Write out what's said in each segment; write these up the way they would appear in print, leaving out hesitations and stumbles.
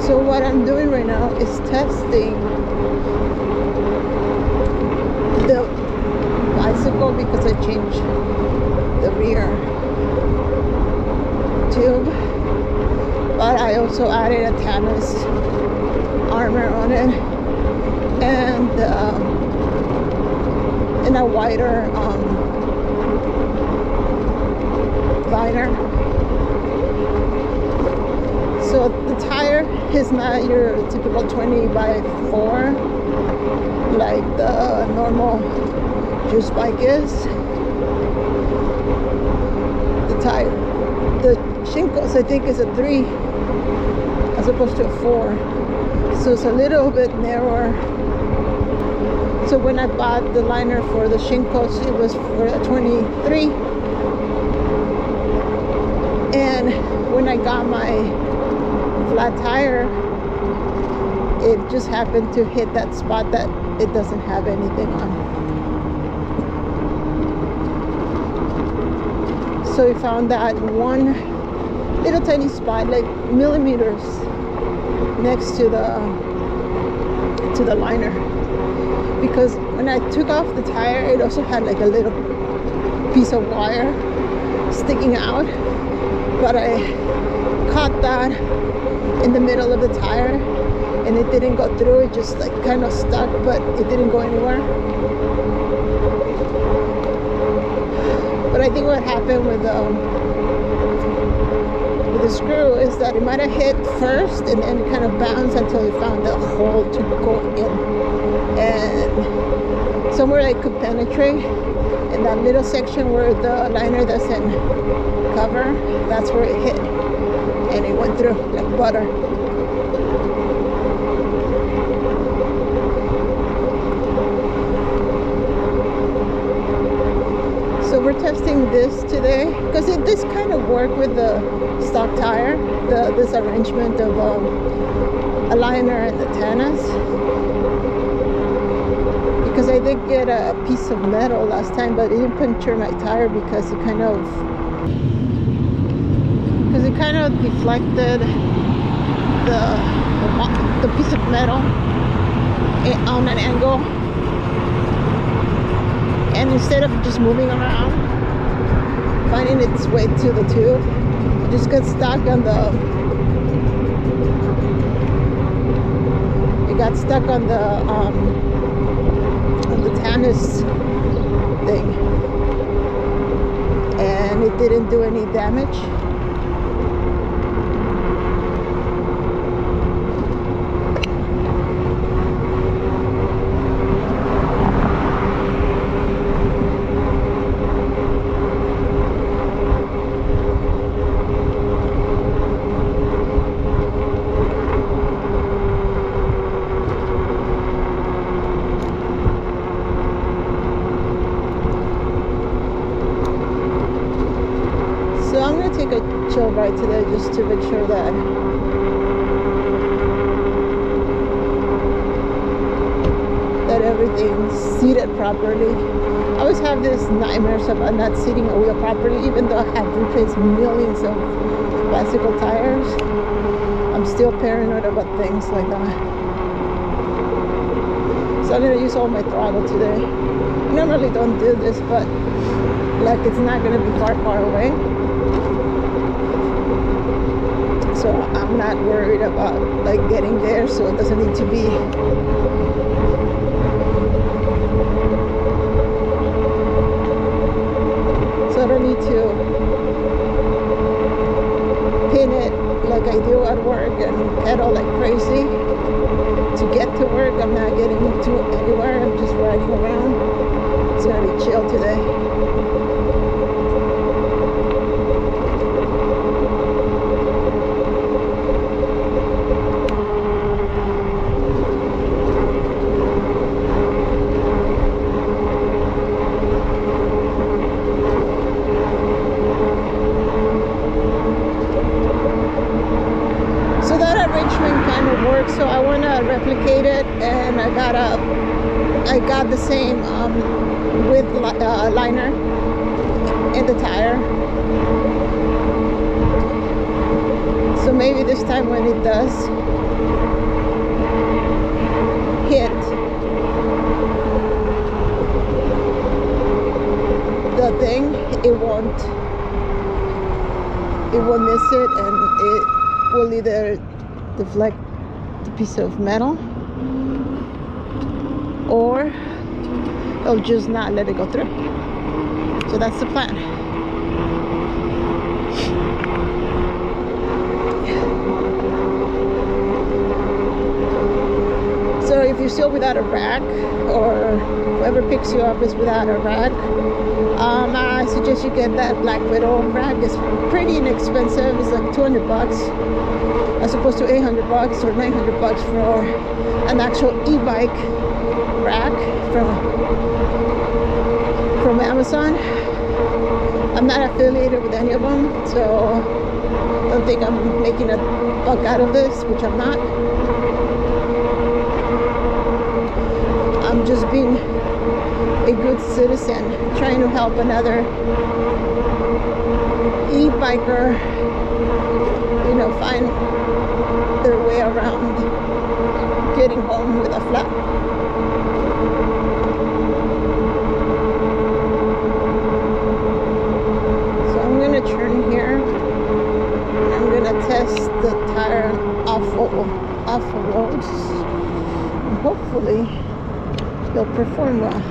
So what I'm doing right now is testing the bicycle because I changed the rear tube, but I also added a canvas armor on it and a wider liner. So the tire is not your typical 20x4 like the normal juice bike is. The Shinkos I think is a 3 as opposed to a 4, so it's a little bit narrower. So when I bought the liner for the Shinkos, it was for a 23, and when I got my flat tire, it just happened to hit that spot that it doesn't have anything on. So we found that one little tiny spot, like millimeters, next to the liner. Because when I took off the tire, it also had like a little piece of wire sticking out, but I caught that in the middle of the tire and it didn't go through. It just like kind of stuck, but it didn't go anywhere. But I think what happened with the screw is that it might have hit first and then kind of bounced until it found the hole to go in, and somewhere I could penetrate in that little section where the liner doesn't cover, that's where it hit, and it went through like butter. So we're testing this today because this kind of worked with the stock tire, this arrangement of a liner and the tannas. Because I did get a piece of metal last time, but it didn't puncture my tire because it kind of deflected the piece of metal on an angle. And instead of just moving around, finding its way to the tube, it just got stuck on the tannis thing, and it didn't do any damage. So I'm going to take a chill ride today just to make sure that everything's seated properly. I always have these nightmares about not seating a wheel properly, even though I have replaced millions of bicycle tires. I'm still paranoid about things like that. So I'm going to use all my throttle today. I normally don't do this, but like it's not going to be far away. So I'm not worried about like getting there, so it doesn't need to be so I don't need to pin it like I do at work and pedal like crazy to get to work. I'm not getting to anywhere, I'm just riding around. It's gonna be chill today. So I want to replicate it, and I got the same with liner in the tire. So maybe this time when it does hit the thing, it won't miss it, and it will either deflect the piece of metal or it'll just not let it go through. So that's the plan. So if you're still without a rack, or whoever picks you up is without a rack, I suggest you get that Black Widow rack. It's pretty inexpensive. It's like $200 as opposed to $800 or $900 for an actual e-bike rack from Amazon. I'm not affiliated with any of them, so don't think I'm making a buck out of this, which I'm not. I'm just being a good citizen, trying to help another e-biker, find their way around getting home with a flat. So I'm going to turn here, and I'm going to test the tire on awful roads, and hopefully he'll perform well.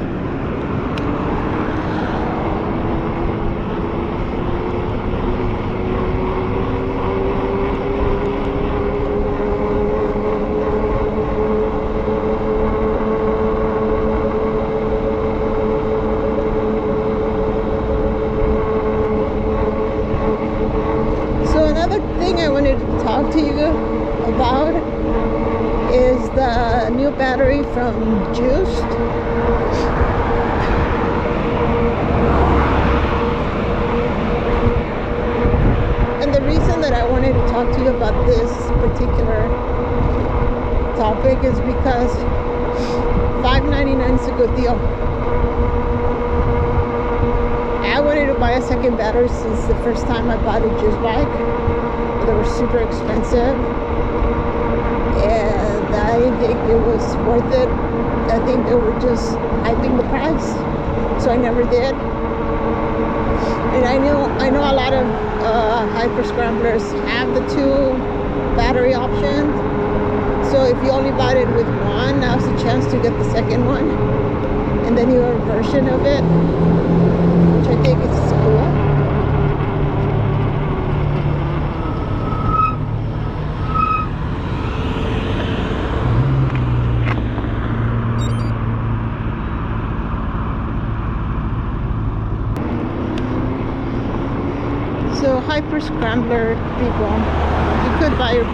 So another thing I wanted to talk to you about is the new battery from Juiced. And the reason that I wanted to talk to you about this particular topic is because $5.99 is a good deal. I wanted to buy a second battery since the first time I bought a Juiced bike. They were super expensive, and I didn't think it was worth it. I think they were just hyping the price, so I never did. And I know a lot of hyper scramblers have the two battery options. So if you only bought it with one, now's the chance to get the second one and the newer version of it, which I think is cool. So hyper scrambler people, you could buy your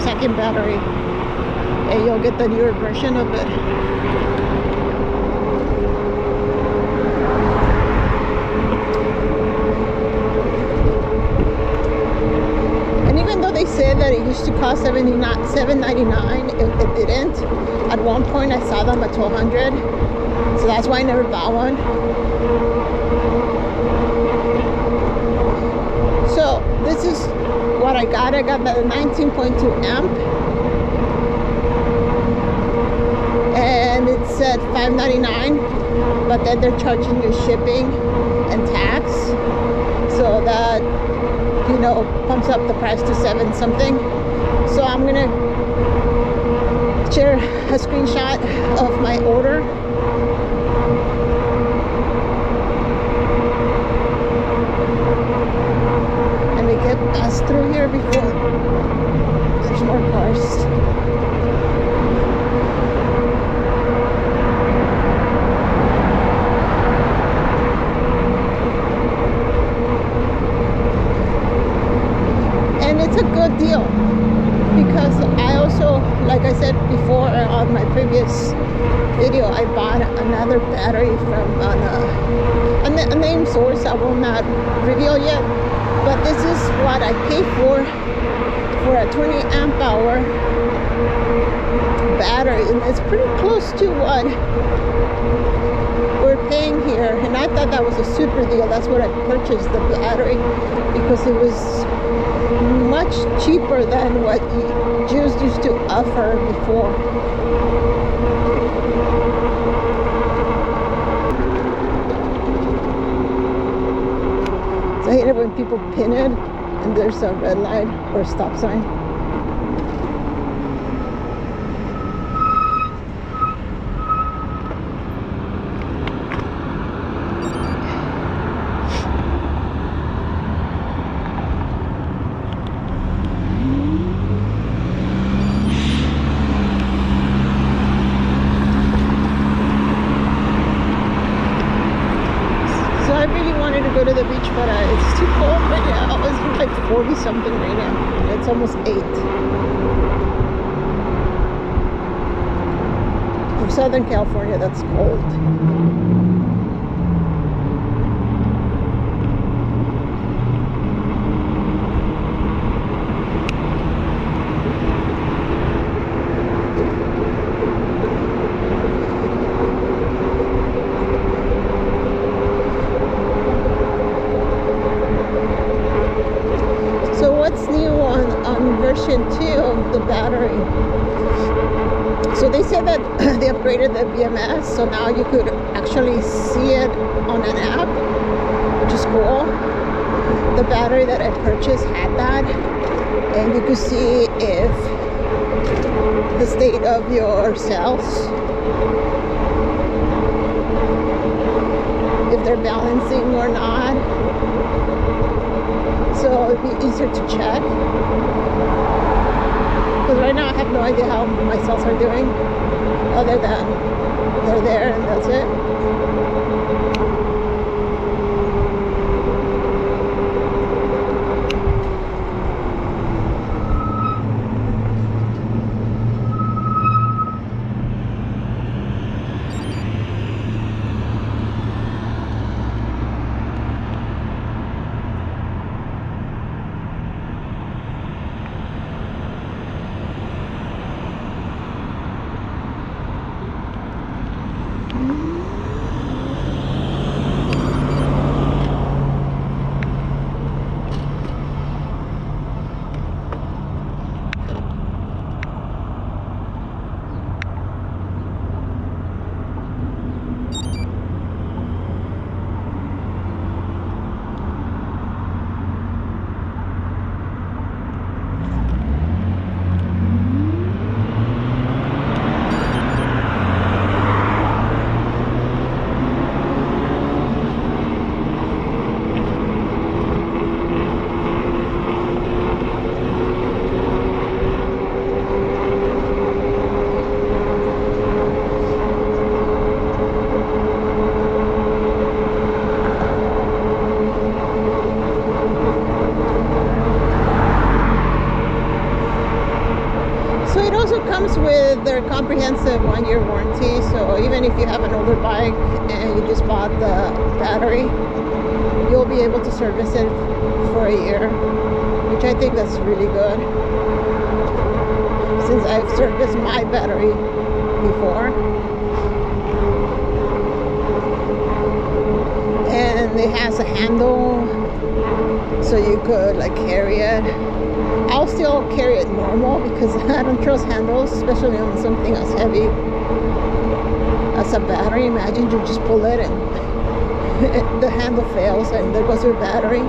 second battery and you'll get the newer version of it. And even though they said that it used to cost $7.99, it didn't. At one point I saw them at $1,200, so that's why I never bought one. So this is what I got. I got the 19.2 amp, and it said $5.99, but then they're charging you shipping and tax, so that pumps up the price to $7 something. So I'm gonna share a screenshot of my order. Get us through here before there's more cars. And it's a good deal because I also, like I said before on my previous video, I bought another battery from a name source I will not reveal yet. But this is what I paid for a 20 amp hour battery, and it's pretty close to what we're paying here, and I thought that was a super deal. That's what I purchased the battery, because it was much cheaper than what Jews used to offer before. So I hate it when people pin it and there's a red light or a stop sign. Go to the beach, but it's too cold right now. It's like 40 something right now, and it's almost 8. From Southern California, that's cold. Version 2 of the battery. So they said that they upgraded the BMS, so now you could actually see it on an app, which is cool. The battery that I purchased had that, and you could see if the state of your cells, if they're balancing or not. So it'd be easier to check. Because right now I have no idea how my cells are doing, other than they're there and that's it. With their comprehensive 1-year warranty, so even if you have an older bike and you just bought the battery, you'll be able to service it for a year, which I think that's really good, since I've serviced my battery before. And it has a handle, so you could like carry it. I'll still carry it normal because I don't trust handles, especially on something as heavy as a battery. Imagine you just pull it and the handle fails and there goes your battery.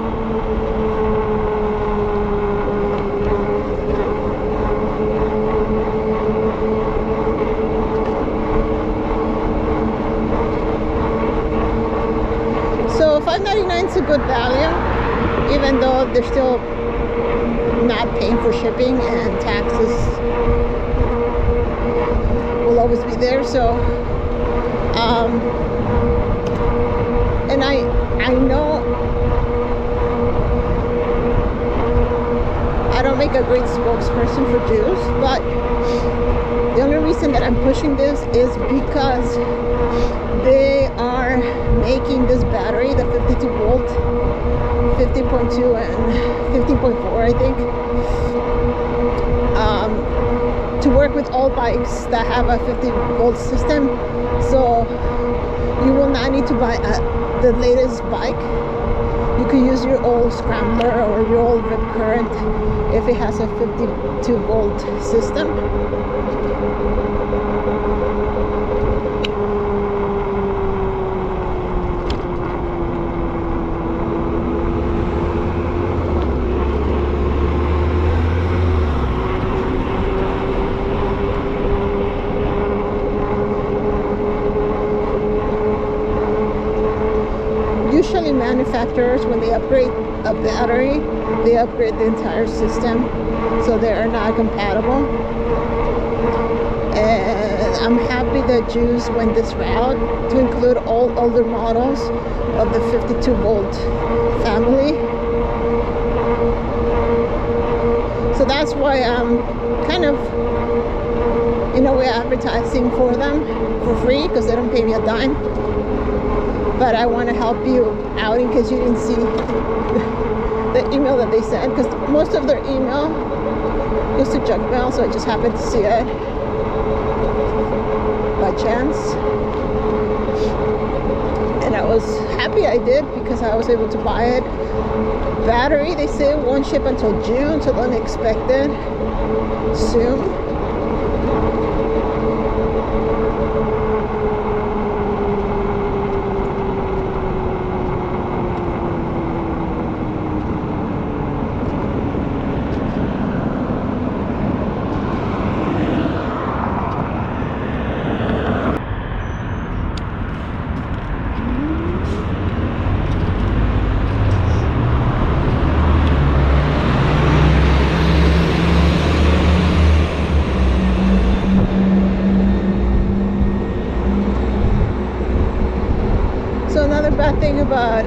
So $5.99 is a good value, even though they're still not paying for shipping and taxes will always be there. So and I know I don't make a great spokesperson for Jews, but the only reason that I'm pushing this is because they are making this battery, the 52 volt, 50.2 and 15.4, I think, to work with all bikes that have a 50-volt system. So you will not need to buy the latest bike. You could use your old Scrambler or your old Rip Current if it has a 52-volt system. Usually manufacturers, when they upgrade a battery, they upgrade the entire system, so they are not compatible. And I'm happy that Jews went this route to include all older models of the 52-volt family. So that's why I'm kind of, in a way, advertising for them for free, because they don't pay me a dime. But I want to help you out in case you didn't see the email that they sent, because most of their email goes to junk mail, so I just happened to see it by chance. And I was happy I did, because I was able to buy it. Battery, they say it won't ship until June, so don't expect it soon. Bad thing about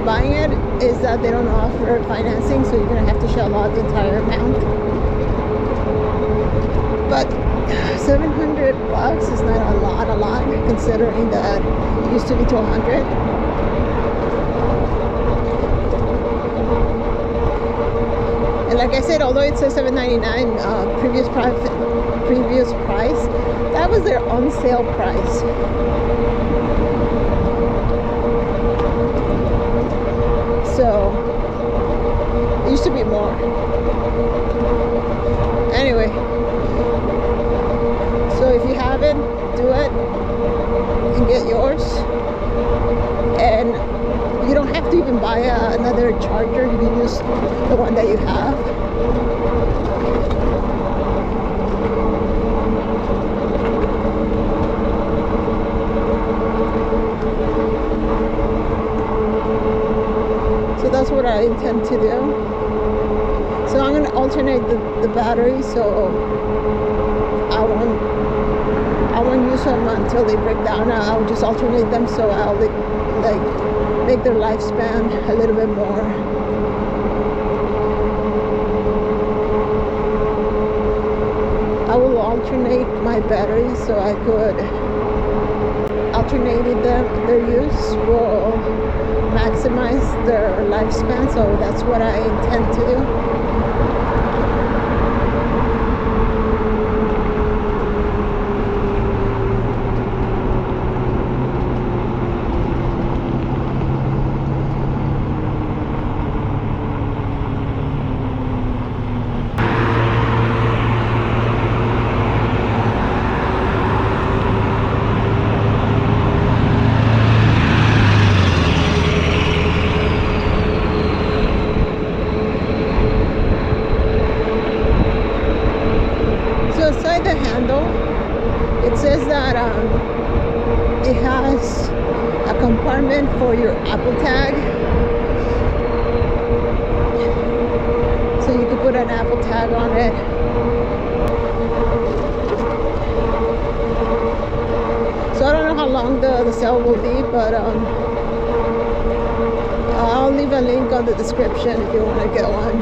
buying it is that they don't offer financing, so you're gonna have to shell out the entire amount. But $700 is not a lot, considering that it used to be $1,200. And like I said, although it says $799 previous price, that was their on sale price. So it used to be more. Anyway, so if you haven't, do it and get yours. And you don't have to even buy another charger. You can use the one that you have. So that's what I intend to do. So I'm going to alternate the battery, so I won't use them until they break down. I'll just alternate them, so I'll like make their lifespan a little bit more. I will alternate my batteries, so I could alternate their use will maximize their lifespan, so that's what I intend to do. Inside the handle, it says that it has a compartment for your Apple tag, so you could put an Apple tag on it. So I don't know how long the cell will be, but I'll leave a link on the description if you want to get one,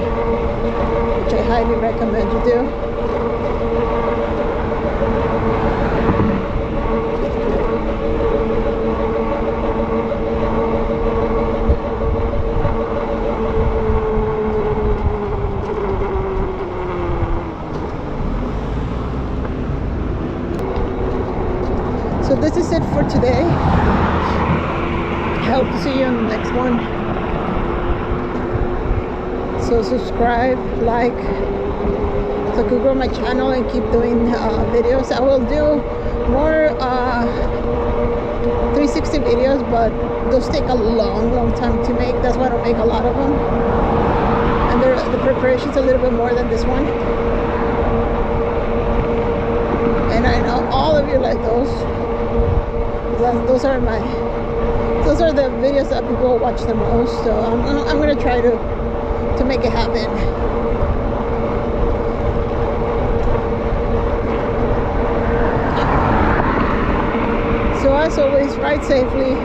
which I highly recommend you do. So this is it for today. I hope to see you on the next one. So subscribe, like, so I could grow my channel and keep doing videos. I will do more 360 videos, but those take a long time to make. That's why I don't make a lot of them. And the preparation's a little bit more than this one. And I know all of you like those. Those are the videos that people watch the most. So I'm gonna try to make it happen. So as always, ride safely.